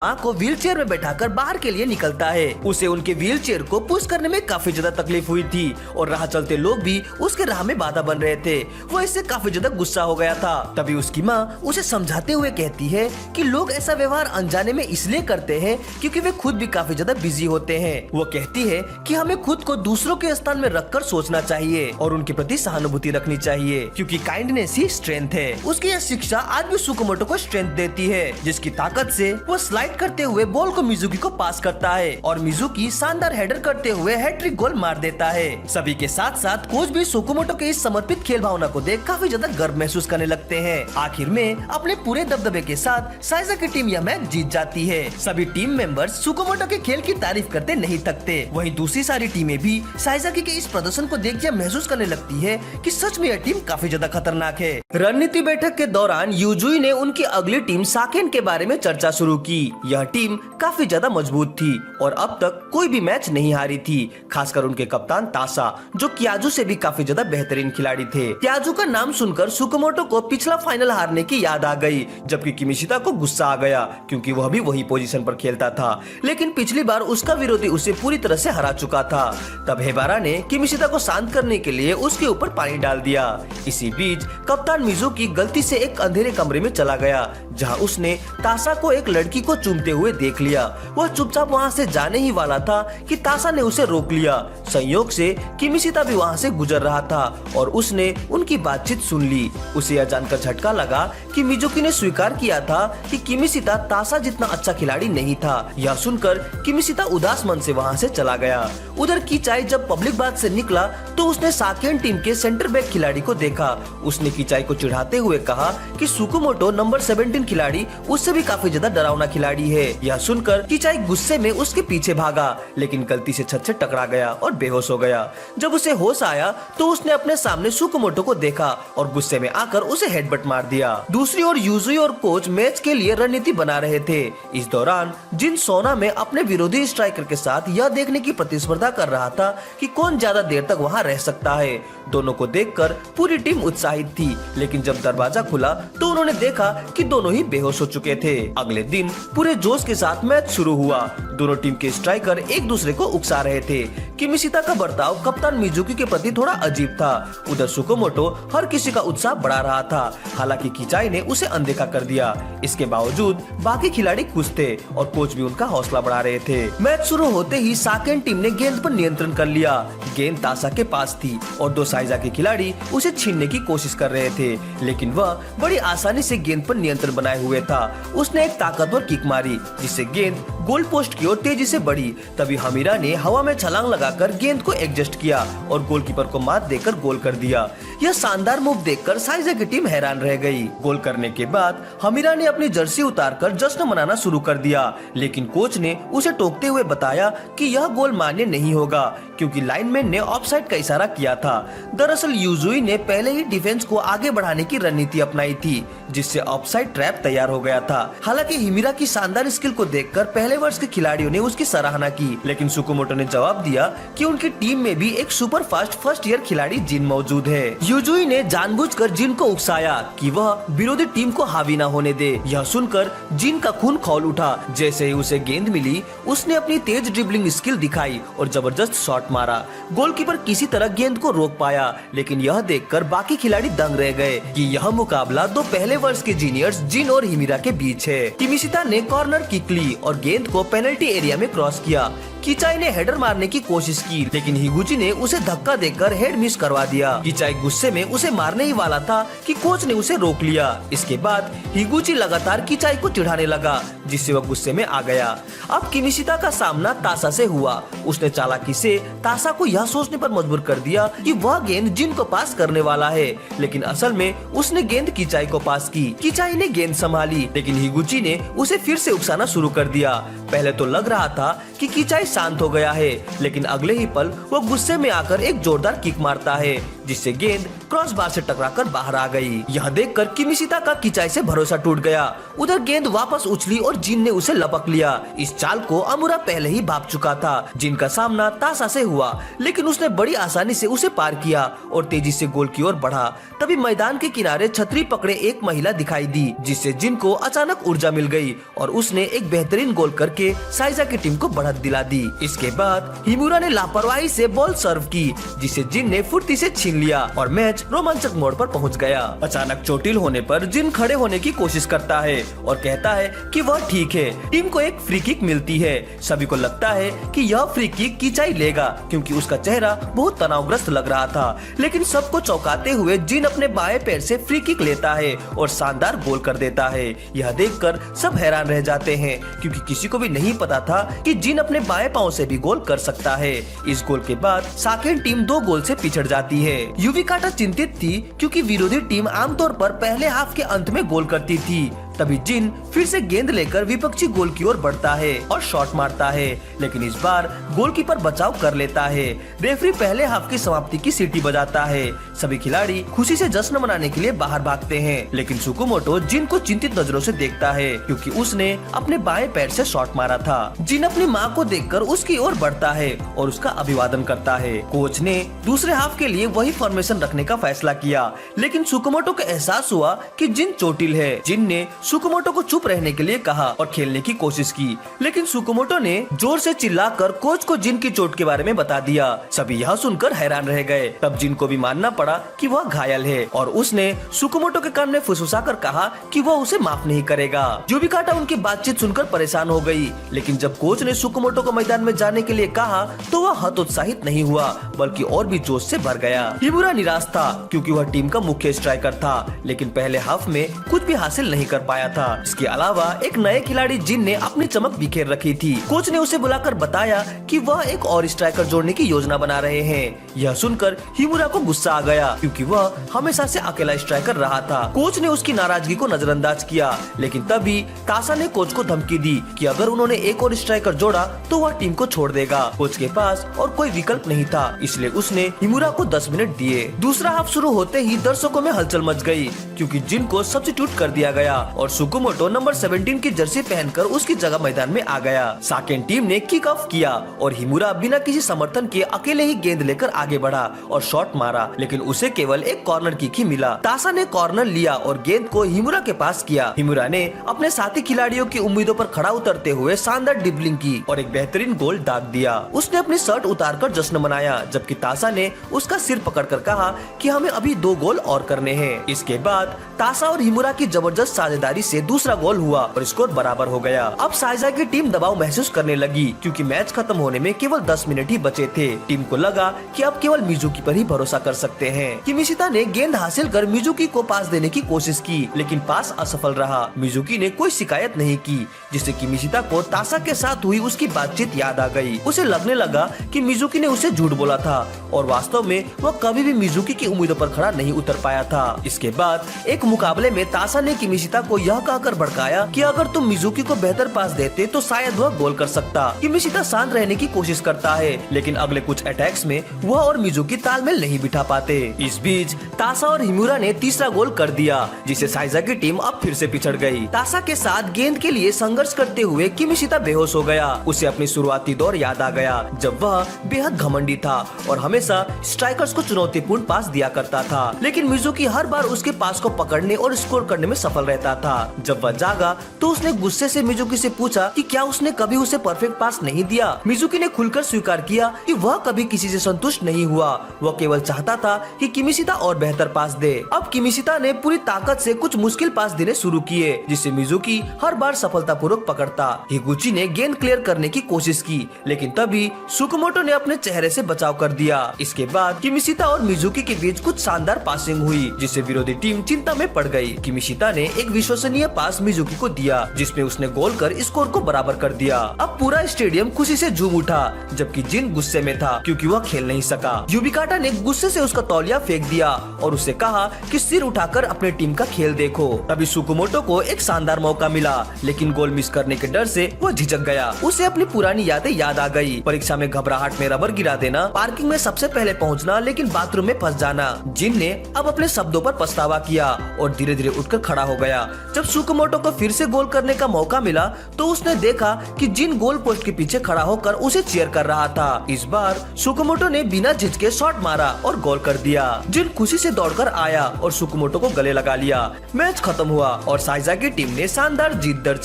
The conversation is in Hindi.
माँ को व्हीलचेयर में बैठाकर बाहर के लिए निकलता है। उसे उनके व्हीलचेयर को पुश करने में काफी ज्यादा तकलीफ हुई थी और राह चलते लोग भी उसके राह में बाधा बन रहे थे। वो इससे काफी ज्यादा गुस्सा हो गया था। तभी उसकी माँ उसे समझाते हुए कहती है कि लोग ऐसा व्यवहार अनजाने में इसलिए करते हैं क्योंकि वे खुद भी काफी ज्यादा बिजी होते हैं। वो कहती है कि हमें खुद को दूसरों के स्थान में रखकर सोचना चाहिए और उनके प्रति सहानुभूति रखनी चाहिए क्योंकि काइंडनेस ही स्ट्रेंथ है। उसकी यह शिक्षा आज भी सुकुमोटो को स्ट्रेंथ देती है, जिसकी ताकत से वो स्लाइड करते हुए बॉल को मिजुकी को पास करता है और मिजुकी शानदार हेडर करते हुए हैट्रिक गोल मार देता है। सभी के साथ साथ कोच भी सुकुमोटो के इस समर्पित खेल भावना को देख काफी ज्यादा गर्व महसूस करने लगते हैं। आखिर में अपने पूरे दबदबे के साथ साइजा की टीम यह मैच जीत जाती है। सभी टीम मेंबर्स सुकुमोटो के खेल की तारीफ करते नहीं थकते। वहीं दूसरी सारी टीमें भी साइजाकी के इस प्रदर्शन को देख यह महसूस करने लगती है कि सच में यह टीम काफी ज्यादा खतरनाक है। रणनीति बैठक के दौरान यूजुई ने उनकी अगली टीम साकेन के बारे में चर्चा शुरू की। यह टीम काफी ज्यादा मजबूत थी और अब तक कोई भी मैच नहीं हारी थी, खासकर उनके कप्तान तासा जो कियाजू से भी काफी ज्यादा बेहतरीन खिलाड़ी थे। कियाजू का नाम सुनकर सुकुमोटो को पिछला फाइनल हारने की याद आ गई, जबकि किमिशिता को गुस्सा आ गया क्योंकि वह भी वही पोजीशन पर खेलता था, लेकिन पिछली बार उसका विरोधी उसे पूरी तरह से हरा चुका था। तब हेबारा ने किमिशिता को शांत करने के लिए उसके ऊपर पानी डाल दिया। इसी बीच कप्तान मिजुकी गलती से एक अंधेरे कमरे में चला गया जहां उसने तासा को एक लड़की को चूमते हुए देख लिया। वह चुपचाप वहां से जाने ही वाला था कि तासा ने उसे रोक लिया। संयोग से किमिशिता भी वहां से गुजर रहा था और उसने उनकी बातचीत सुन ली। उसे यह जानकर झटका लगा कि मिजुकी ने स्वीकार किया था कि किमिशिता तासा जितना अच्छा खिलाड़ी नहीं था। यह सुनकर किमिशिता उदास मन से वहां से चला गया। उधर किचाई जब पब्लिक बात से निकला तो उसने साकेन टीम के सेंटर बैक खिलाड़ी को देखा। उसने किचाई को चिढ़ाते हुए कहा कि सुकुमोटो नंबर 17 खिलाड़ी उससे भी काफी ज्यादा डरावना खिलाड़ी है। यह सुनकर किचाई गुस्से में उसके पीछे भागा, लेकिन गलती से छत से टकरा गया और बेहोश हो गया। जब उसे होश आया तो उसने अपने सामने सुकुमोटो को देखा और गुस्से में आकर उसे हेडबट मार दिया। दूसरी ओर यूजुई और कोच मैच के लिए रणनीति बना रहे थे। इस दौरान जिन सोना में अपने विरोधी स्ट्राइकर के साथ यह देखने की प्रतिस्पर्धा कर रहा था कि कौन ज्यादा देर तक वहां रह सकता है। दोनों को देखकर पूरी टीम उत्साहित थी, लेकिन जब दरवाजा खुला तो उन्होंने देखा कि दोनों ही बेहोश हो चुके थे। अगले दिन पूरे जोश के साथ मैच शुरू हुआ। दोनों टीम के स्ट्राइकर एक दूसरे को उकसा रहे थे। किमिशिता का बर्ताव कप्तान मिजुकी के प्रति थोड़ा अजीब था। उधर सुकुमोटो हर किसी का उत्साह बढ़ा रहा था। हालांकि किचाई ने उसे अनदेखा कर दिया। इसके बावजूद बाकी खिलाड़ी खुश थे और कोच भी उनका हौसला बढ़ा रहे थे। मैच शुरू होते ही साकेन टीम ने गेंद पर नियंत्रण कर लिया। गेंद तासा के पास थी और दो साइजा के खिलाड़ी उसे छीनने की कोशिश कर रहे थे, लेकिन वह बड़ी आसानी से गेंद पर नियंत्रण बनाए हुए था। उसने एक ताकतवर किक मारी जिससे गेंद गोल पोस्ट की ओर तेजी से बढ़ी। तभी हमीरा ने हवा में छलांग लगाकर गेंद को एडजस्ट किया और गोलकीपर को मात देकर गोल कर दिया। यह शानदार मूव देखकर साइजा की टीम हैरान रह गई। गोल करने के बाद हमीरा ने अपनी जर्सी उतारकर जश्न मनाना शुरू कर दिया, लेकिन कोच ने उसे टोकते हुए बताया कि यह गोल मान्य नहीं होगा क्योंकि लाइनमैन ने ऑफसाइड का इशारा किया था। दरअसल यूजुई ने पहले ही डिफेंस को आगे बढ़ाने की रणनीति अपनाई थी, जिससे ऑफसाइड ट्रैप तैयार हो गया था। हालांकि हिमिरा की शानदार स्किल को देखकर पहले वर्ष के खिलाड़ियों ने उसकी सराहना की, लेकिन सुकुमोटो ने जवाब दिया कि उनकी टीम में भी एक सुपर फास्ट फर्स्ट ईयर खिलाड़ी जिन मौजूद है। यूजुई ने जानबूझकर जिन को उकसाया कि वह विरोधी टीम को हावी न होने दे। यह सुनकर जिन का खून खौल उठा। जैसे ही उसे गेंद मिली उसने अपनी तेज ड्रिबलिंग स्किल दिखाई और जबरदस्त शॉट मारा। गोलकीपर किसी तरह गेंद को रोक पाया, लेकिन यह देखकर बाकी खिलाड़ी दंग रह गए कि यह मुकाबला दो पहले वर्ष के जूनियर्स जिन और हिमिरा के बीच है। किमिशिता ने कॉर्नर किक ली और गेंद को पेनल्टी एरिया में क्रॉस किया। किचाई ने हेडर मारने की कोशिश की, लेकिन हिगुची ने उसे धक्का देकर हेड मिस करवा दिया। किचाई गुस्से में उसे मारने ही वाला था कि कोच ने उसे रोक लिया। इसके बाद हिगुची लगातार किचाई को चिढ़ाने लगा, जिससे वह गुस्से में आ गया। अब किमिशिता का सामना तासा से हुआ। उसने चालाकी से तासा को यह सोचने पर मजबूर कर दिया कि वह गेंद जिन को पास करने वाला है, लेकिन असल में उसने गेंद किचाई को पास की। किचाई ने गेंद संभाली, लेकिन हिगुची ने उसे फिर से उकसाना शुरू कर दिया। पहले तो लग रहा था कि किचाई शांत हो गया है, लेकिन अगले ही पल वो गुस्से में आकर एक जोरदार किक मारता है, जिससे गेंद क्रॉस बार से टकराकर बाहर आ गई। यह देखकर किमिशिता का किचाई से भरोसा टूट गया। उधर गेंद वापस उछली और जिन ने उसे लपक लिया। इस चाल को अमुरा पहले ही भाप चुका था। जिन का सामना तासा से हुआ, लेकिन उसने बड़ी आसानी से उसे पार किया और तेजी से गोल की ओर बढ़ा। तभी मैदान के किनारे छतरी पकड़े एक महिला दिखाई दी, जिससे जिन को अचानक ऊर्जा मिल गई और उसने एक बेहतरीन गोल करके साइजा की टीम को बढ़त दिला दी। इसके बाद हिमुरा ने लापरवाही से बॉल सर्व की, जिसे जिन ने फुर्ती से छीन लिया और मैच रोमांचक मोड़ पर पहुंच गया। अचानक चोटिल होने पर जिन खड़े होने की कोशिश करता है और कहता है कि वह ठीक है। टीम को एक फ्री किक मिलती है। सभी को लगता है कि यह फ्री किक किचाई लेगा, क्योंकि उसका चेहरा बहुत तनावग्रस्त लग रहा था। लेकिन सबको चौंकाते हुए जिन अपने बाएं पैर से फ्री किक लेता है और शानदार गोल कर देता है। यह देखकर सब हैरान रह जाते हैं, क्योंकि किसी को भी नहीं पता था कि जिन अपने बाएं पांव से भी गोल कर सकता है। इस गोल के बाद साकेन टीम 2 गोल से पिछड़ जाती है। युविकाटा चिंतित थी, क्योंकि विरोधी टीम आमतौर पर पहले हाफ के अंत में गोल करती थी। तभी जिन फिर से गेंद लेकर विपक्षी गोल की ओर बढ़ता है और शॉट मारता है, लेकिन इस बार गोलकीपर बचाव कर लेता है। रेफरी पहले हाफ की समाप्ति की सीटी बजाता है। सभी खिलाड़ी खुशी से जश्न मनाने के लिए बाहर भागते हैं, लेकिन सुकुमोटो जिन को चिंतित नजरों से देखता है, क्योंकि उसने अपने बाएं पैर से शॉट मारा था। जिन अपनी माँ को देखकर उसकी ओर बढ़ता है और उसका अभिवादन करता है। कोच ने दूसरे हाफ के लिए वही फॉर्मेशन रखने का फैसला किया, लेकिन सुकुमोटो को एहसास हुआ कि जिन चोटिल है। जिन ने सुकुमोटो को चुप रहने के लिए कहा और खेलने की कोशिश की, लेकिन सुकुमोटो ने जोर से चिल्लाकर कोच को जिन की चोट के बारे में बता दिया। सभी यह सुनकर हैरान रह गए। तब जिन को भी मानना पड़ा कि वह घायल है और उसने सुकुमोटो के कान में फुसफुसाकर कहा कि वह उसे माफ नहीं करेगा। युविकाटा उनकी बातचीत सुनकर परेशान हो गई, लेकिन जब कोच ने सुकुमोटो को मैदान में जाने के लिए कहा तो वह हतोत्साहित नहीं हुआ, बल्कि और भी जोश से भर गया। हिमुरा निराश था, क्योंकि वह टीम का मुख्य स्ट्राइकर था, लेकिन पहले हाफ में कुछ भी हासिल नहीं कर पाया था। इसके अलावा एक नए खिलाड़ी जिन ने अपनी चमक बिखेर रखी थी। कोच ने उसे बुलाकर बताया कि वह एक और स्ट्राइकर जोड़ने की योजना बना रहे हैं। यह सुनकर हिमुरा को गुस्सा आ गया, क्योंकि वह हमेशा से अकेला स्ट्राइकर रहा था। कोच ने उसकी नाराजगी को नजरअंदाज किया, लेकिन तभी तासा ने कोच को धमकी दी कि अगर उन्होंने एक और स्ट्राइकर जोड़ा तो वह टीम को छोड़ देगा। कोच के पास और कोई विकल्प नहीं था, इसलिए उसने हिमुरा को 10 मिनट दिए। दूसरा हाफ शुरू होते ही दर्शकों में हलचल मच गई, क्योंकि जिन को सब्स्टिट्यूट कर दिया गया और सुकुमोटो नंबर 17 की जर्सी पहनकर उसकी जगह मैदान में आ गया। साकेन टीम ने किक ऑफ किया और हिमुरा बिना किसी समर्थन के अकेले ही गेंद लेकर आगे बढ़ा और शॉट मारा, लेकिन उसे केवल एक कॉर्नर किक ही मिला। तासा ने कॉर्नर लिया और गेंद को हिमुरा के पास किया। हिमुरा ने अपने साथी खिलाड़ियों की उम्मीदों पर खड़ा उतरते हुए शानदार ड्रिबलिंग की और एक बेहतरीन गोल दाग दिया। उसने अपनी शर्ट उतारकर जश्न मनाया, जबकि तासा ने उसका सिर पकड़कर कहा कि हमें अभी 2 गोल और करने हैं। इसके बाद तासा और हिमुरा की जबरदस्त साझेदारी से दूसरा गोल हुआ और स्कोर बराबर हो गया। अब साइजा की टीम दबाव महसूस करने लगी, क्योंकि मैच खत्म होने में केवल 10 मिनट ही बचे थे। टीम को लगा कि अब केवल मिजुकी पर ही भरोसा कर सकते हैं। किमिशिता ने गेंद हासिल कर मिजुकी को पास देने की कोशिश की, लेकिन पास असफल रहा। मिजुकी ने कोई शिकायत नहीं की, जिससे किमिशिता को तासा के साथ हुई उसकी बातचीत याद आ गई। उसे लगने लगा कि मिजुकी ने उसे झूठ बोला था और वास्तव में वह कभी भी मिजुकी की उम्मीदों पर खड़ा नहीं उतर पाया था। इसके बाद एक मुकाबले में तासा ने किमिशिता को यह कहकर भड़काया कि अगर तुम मिजुकी को बेहतर पास देते तो शायद वह गोल कर सकता। किमिशिता शांत रहने की कोशिश करता है, लेकिन अगले कुछ अटैक्स में वह और मिजुकी तालमेल नहीं बिठा पाते। इस बीच तासा और हिमुरा ने तीसरा गोल कर दिया, जिससे साइजा की टीम अब फिर से पिछड़ गई। तासा के साथ गेंद के लिए संघर्ष करते हुए किमिशिता बेहोश हो गया। उसे अपनी शुरुआती दौर याद आ गया, जब वह बेहद घमंडी था और हमेशा स्ट्राइकर्स को चुनौतीपूर्ण पास दिया करता था, लेकिन मिजुकी हर बार उसके पास को पकड़ने और स्कोर करने में सफल रहता था। जब वह जागा तो उसने गुस्से से मिजुकी से पूछा कि क्या उसने कभी उसे परफेक्ट पास नहीं दिया। मिजुकी ने खुलकर स्वीकार किया कि वह कभी किसी से संतुष्ट नहीं हुआ, वह केवल चाहता था कि किमिशिता और बेहतर पास दे। अब किमिशिता ने पूरी ताकत से कुछ मुश्किल पास देने शुरू किए, जिससे मिजुकी हर बार सफलतापूर्वक पकड़ता। हिगुची ने गेंद क्लियर करने की कोशिश की, लेकिन तभी सुकुमोटो ने अपने चेहरे से बचाव कर दिया। इसके बाद किमिशिता और मिजुकी के बीच कुछ शानदार पासिंग हुई, जिससे विरोधी टीम चिंता में पड़ गई। किमिशिता ने एक विश्वसनीय पास मिजुकी को दिया जिसमें उसने गोल कर स्कोर को बराबर कर दिया। अब पूरा स्टेडियम खुशी से झूम उठा जबकि जिन गुस्से में था क्योंकि वह खेल नहीं सका। युबिकाटा ने गुस्से से उसका तौलिया फेंक दिया और उसे कहा कि सिर उठाकर अपने टीम का खेल देखो। तभी सुकुमोटो को एक शानदार मौका मिला लेकिन गोल मिस करने के डर से वो झिझक गया। उसे अपनी पुरानी यादें याद आ गई। परीक्षा में घबराहट में रबर गिरा देना, पार्किंग में सबसे पहले पहुंचना लेकिन बाथरूम में फंस जाना। जिन ने अब अपने शब्दों पर पछतावा किया और धीरे धीरे उठकर खड़ा हो गया। जब सुकुमोटो को फिर से गोल करने का मौका मिला तो उसने देखा कि जिन गोल पोस्ट के पीछे खड़ा होकर उसे चीयर कर रहा था। इस बार सुकुमोटो ने बिना झिझके शॉट मारा और गोल कर दिया। जिन खुशी से दौड़कर आया और सुकुमोटो को गले लगा लिया। मैच खत्म हुआ और साइजा की टीम ने शानदार जीत दर्ज